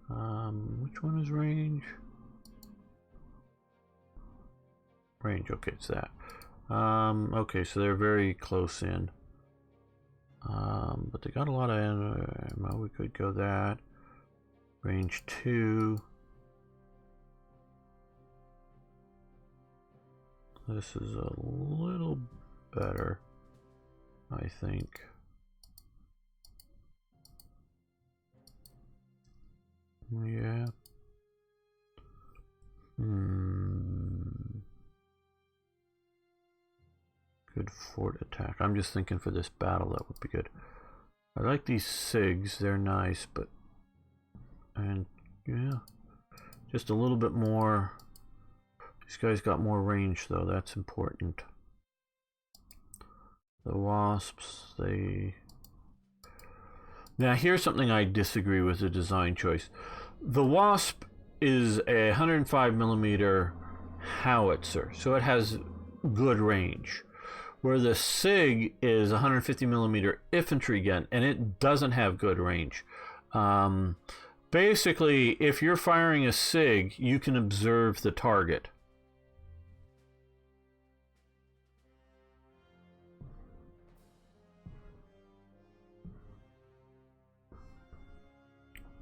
Which one is range? Range, okay, it's that. Okay, so they're very close in. But they got a lot of ammo. We could go that. Range 2. This is a little better, I think. Yeah. Good fort attack. I'm just thinking for this battle that would be good. I like these SIGs, they're nice, but and yeah, just a little bit more. These guys got more range though, that's important. The Wasps, they... Now here's something I disagree with the design choice. The Wasp is a 105mm howitzer, so it has good range. Where the SIG is a 150mm infantry gun, and it doesn't have good range. Basically, if you're firing a SIG, you can observe the target.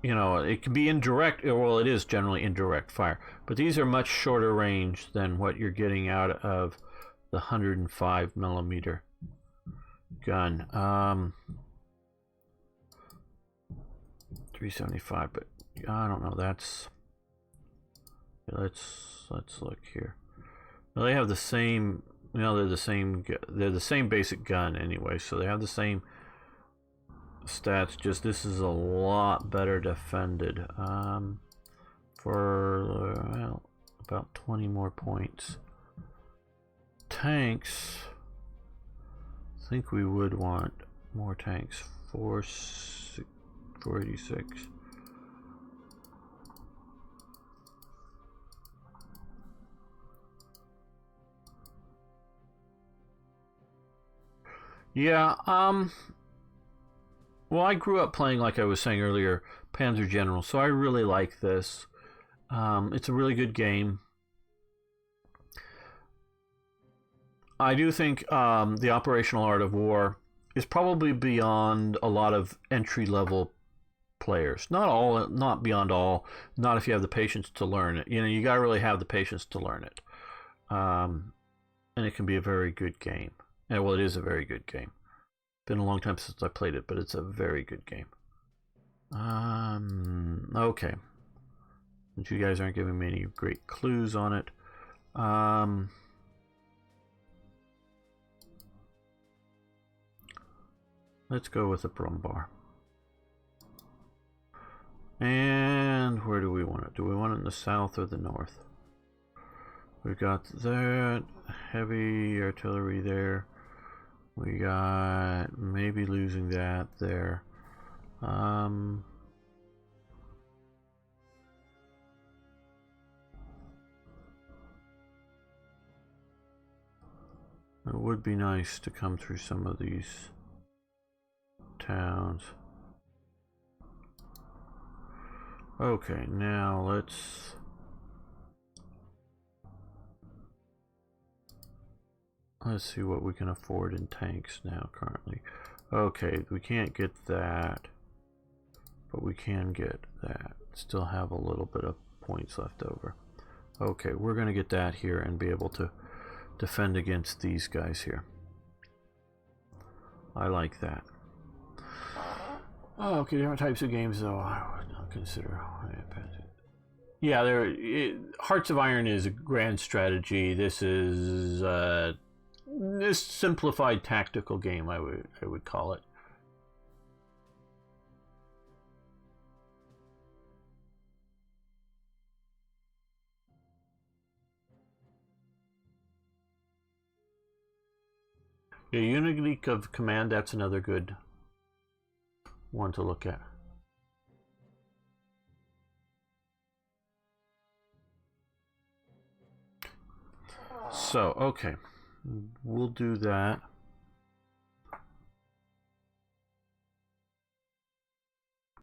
You know, it can be indirect, well, it is generally indirect fire, but these are much shorter range than what you're getting out of the 105mm gun. 375, but I don't know, that's... Let's look here. Well, they have the same, you know, they're the same basic gun anyway, so they have the same stats, just this is a lot better defended for well, about 20 more points. Tanks, I think we would want more tanks. 486. Yeah, well, I grew up playing, like I was saying earlier, Panzer General, so I really like this. It's a really good game. I do think the Operational Art of War is probably beyond a lot of entry-level players. Not beyond all. Not if you have the patience to learn it. You know, you gotta really have the patience to learn it. And it can be a very good game. Yeah, well, it is a very good game. Been a long time since I played it, but it's a very good game. Okay. Since you guys aren't giving me any great clues on it. Let's go with a Brumbar. And where do we want it? Do we want it in the south or the north? We've got that heavy artillery there. We got maybe losing that there. It would be nice to come through some of these towns. Okay, now let's see what we can afford in tanks now currently. Okay, we can't get that, but we can get that. Still have a little bit of points left over. Okay, we're going to get that here and be able to defend against these guys here. I like that. Oh, okay, different types of games though I would not consider. Yeah, Hearts of Iron is a grand strategy. This is this simplified tactical game, I would call it. Yeah, Unity of Command, that's another good one to look at. So, okay, we'll do that.